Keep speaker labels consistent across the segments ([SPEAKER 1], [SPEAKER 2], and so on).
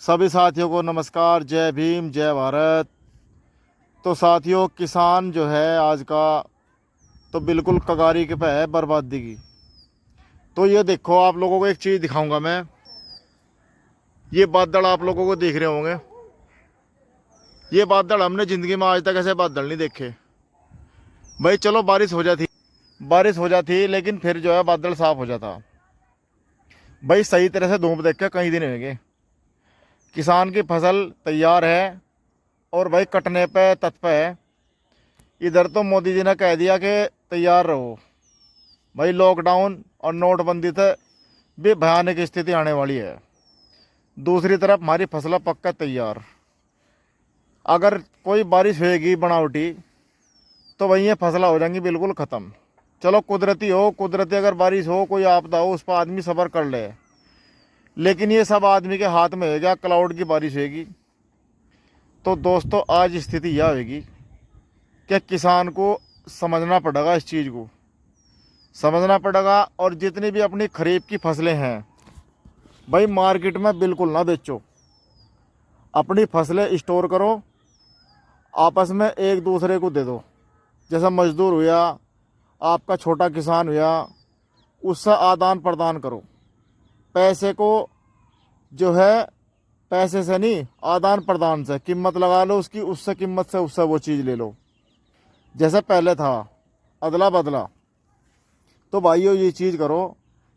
[SPEAKER 1] सभी साथियों को नमस्कार। जय भीम, जय भारत। तो साथियों, किसान जो है आज का तो बिल्कुल कगारी के पे है बर्बादी की। तो ये देखो, आप लोगों को एक चीज़ दिखाऊंगा मैं। ये बादल आप लोगों को दिख रहे होंगे। ये बादल हमने ज़िंदगी में आज तक ऐसे बादल नहीं देखे। भाई चलो, बारिश हो जाती लेकिन फिर जो है बादल साफ हो जाता। भाई सही तरह से धूप देख के कई दिन होंगे। किसान की फसल तैयार है और भाई कटने पे तत्पर है। इधर तो मोदी जी ने कह दिया कि तैयार रहो। भाई लॉकडाउन और नोटबंदी से भी भयानक स्थिति आने वाली है। दूसरी तरफ हमारी फसल पक्का तैयार। अगर कोई बारिश होएगी बनावटी तो वहीं ये फसलें हो जाएंगी बिल्कुल ख़त्म। चलो, कुदरती अगर बारिश हो, कोई आपदा हो, उस पर आदमी सब्र कर ले। लेकिन ये सब आदमी के हाथ में है क्या? क्लाउड की बारिश होएगी। तो दोस्तों, आज स्थिति यह होगी कि किसान को समझना पड़ेगा, इस चीज़ को समझना पड़ेगा। और जितनी भी अपनी खरीफ की फसलें हैं, भाई मार्केट में बिल्कुल ना बेचो। अपनी फसलें स्टोर करो, आपस में एक दूसरे को दे दो। जैसा मजदूर हुआ, आपका छोटा किसान हुआ, उससे आदान प्रदान करो। पैसे को जो है, पैसे से नहीं, आदान प्रदान से कीमत लगा लो उसकी, उससे कीमत से उससे वो चीज़ ले लो। जैसे पहले था अदला बदला। तो भाइयों, ये चीज़ करो,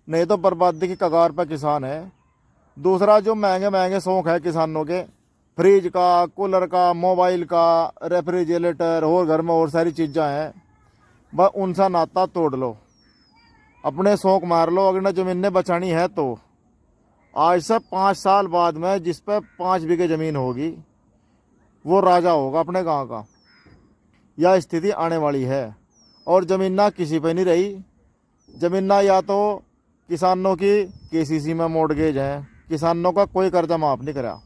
[SPEAKER 1] नहीं तो बर्बादी की कगार पर किसान है। दूसरा, जो महंगे महंगे शौक़ है किसानों के, फ्रिज का, कूलर का, मोबाइल का, रेफ्रिजरेटर और घर में और सारी चीज़ें हैं, बस उनसा नाता तोड़ लो, अपने शौक़ मार लो। अगर न ज़मीनें बचानी है तो आज से 5 साल बाद में जिस पर 5 बीघे ज़मीन होगी वो राजा होगा अपने गांव का। यह स्थिति आने वाली है। और ज़मीन ना किसी पे नहीं रही। ज़मीन ना या तो किसानों की केसीसी में मॉर्टगेज है, किसानों का कोई कर्जा माफ़ नहीं करा,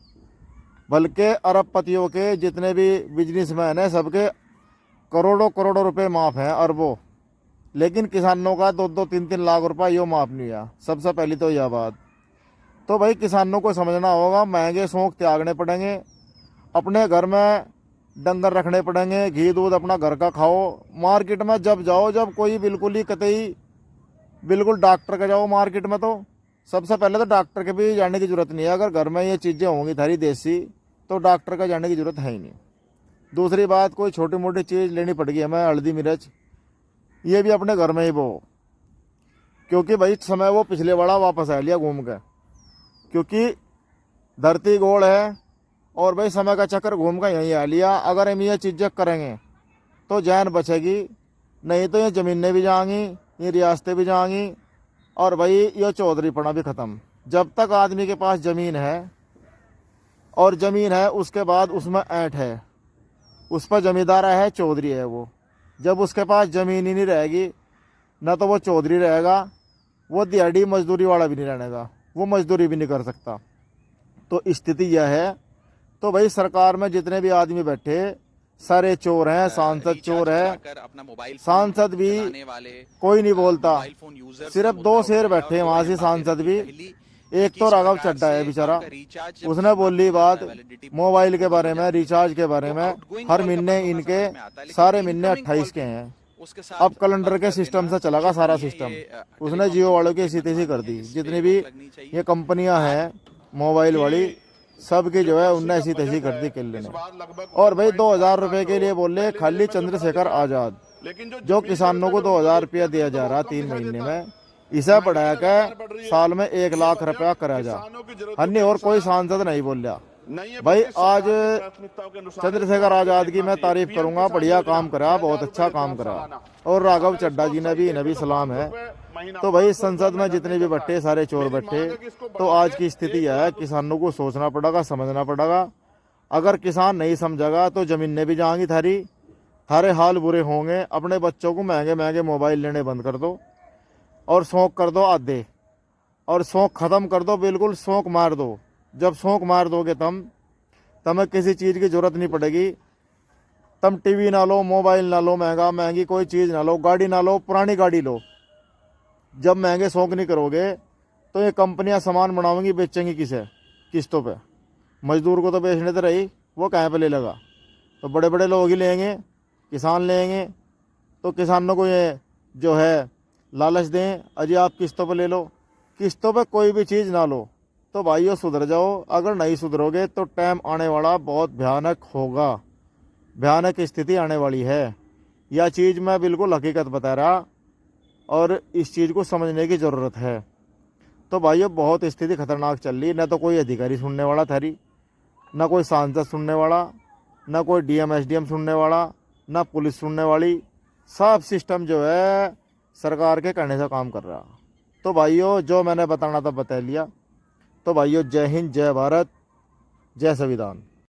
[SPEAKER 1] बल्कि अरबपतियों के जितने भी बिजनेसमैन हैं सबके करोड़ों करोड़ों रुपए माफ़ हैं, अरबों। लेकिन किसानों का 2-2, 3-3 लाख रुपए यो माफ़ नहीं हुआ। सबसे पहली तो यह बात। तो भाई किसानों को समझना होगा, महंगे शौक़ त्यागने पड़ेंगे। अपने घर में डंगर रखने पड़ेंगे, घी दूध अपना घर का खाओ। मार्केट में जब जाओ, जब कोई बिल्कुल ही कतई बिल्कुल डॉक्टर के जाओ मार्केट में, तो सबसे पहले तो डॉक्टर के भी जाने की ज़रूरत नहीं है। अगर घर में ये चीज़ें होंगी थारी देसी, तो डॉक्टर का जाने की ज़रूरत है ही नहीं। दूसरी बात, कोई छोटी मोटी चीज़ लेनी पड़ेगी हमें, हल्दी मिर्च, ये भी अपने घर में ही बो। क्योंकि भाई समय वो पिछले वाला वापस आ लिया घूम के। क्योंकि धरती गोल है और भाई समय का चक्कर घूम कर यहीं आ लिया। अगर हम ये चीज़ें करेंगे तो जान बचेगी, नहीं तो ये ज़मीनें भी जाएंगी, ये रियासतें भी जाएंगी, और भाई ये चौधरीपना भी ख़त्म। जब तक आदमी के पास ज़मीन है, और ज़मीन है उसके बाद उसमें ऐंठ है, उस पर ज़मींदार है, चौधरी है वो। जब उसके पास ज़मीन ही नहीं रहेगी, ना तो वो चौधरी रहेगा, वो दिहाड़ी मजदूरी वाला भी नहीं रहेगा, वो मजदूरी भी नहीं कर सकता। तो स्थिति यह है। तो भाई सरकार में जितने भी आदमी बैठे सारे चोर हैं, सांसद चोर है। सांसद भी कोई नहीं बोलता, सिर्फ 2 शेर बैठे हैं वहाँ से सांसद भी। एक तो राघव चड्ढा है बेचारा, उसने बोली बात मोबाइल के बारे में, रिचार्ज के बारे में। हर महीने इनके सारे महीने 28 के हैं। अब कैलेंडर के सिस्टम से चलेगा सारा सिस्टम। उसने जियो वालों की ऐसी तैसी कर दी। जितनी भी ये कंपनियां हैं मोबाइल वाली, सब की जो है उनने ऐसी तैसी कर दी किले ने। और भाई 2000 रुपये के लिए बोले खाली चंद्रशेखर आज़ाद, जो किसानों को 2000 रुपया दिया जा रहा 3 महीने में, इसे बढ़ा के साल में 1 लाख रुपया करा जा। अन्य और कोई सांसद नहीं बोल। भाई आज चंद्रशेखर आज़ाद की मैं तारीफ करूंगा, बढ़िया काम करा, बहुत अच्छा काम करा। और राघव चड्ढा जी ने भी, इन्हें भी सलाम है। तो भाई संसद में जितने भी बैठे सारे चोर बैठे। तो आज की स्थिति यह है, किसानों को सोचना पड़ेगा, समझना पड़ेगा। अगर किसान नहीं समझेगा तो ज़मीनें भी जाएंगी थारी, थारे हाल बुरे होंगे। अपने बच्चों को महंगे महंगे मोबाइल लेने बंद कर दो, और शौक़ कर दो आधे, और शौक़ ख़त्म कर दो, बिल्कुल शौक़ मार दो। जब शौक़ मार दोगे तमें किसी चीज़ की ज़रूरत नहीं पड़ेगी। तुम टीवी ना लो, मोबाइल ना लो, महंगी कोई चीज़ ना लो, गाड़ी ना लो, पुरानी गाड़ी लो। जब महंगे शौक़ नहीं करोगे तो ये कंपनियां सामान बनाएंगी, बेचेंगी किसे? किस्तों पे। मजदूर को तो बेचने तो रही, वो कहाँ पे ले लगा। तो बड़े बड़े लोग ही लेंगे, किसान लेंगे। तो किसानों को ये जो है लालच दें, अजी आप किस्तों पे ले लो, किस्तों पे कोई भी चीज़ ना लो। तो भाइयों सुधर जाओ, अगर नहीं सुधरोगे तो टाइम आने वाला बहुत भयानक होगा, भयानक स्थिति आने वाली है। यह चीज़ मैं बिल्कुल हकीकत बता रहा, और इस चीज़ को समझने की ज़रूरत है। तो भाइयों बहुत स्थिति खतरनाक चल रही है, न तो कोई अधिकारी सुनने वाला थारी, न कोई सांसद सुनने वाला, न कोई डीएम एसडीएम सुनने वाला, न पुलिस सुनने वाली। सब सिस्टम जो है सरकार के कहने से काम कर रहा। तो भाइयों जो मैंने बताना था बता लिया। तो भाइयों जय हिंद, जय भारत, जय संविधान।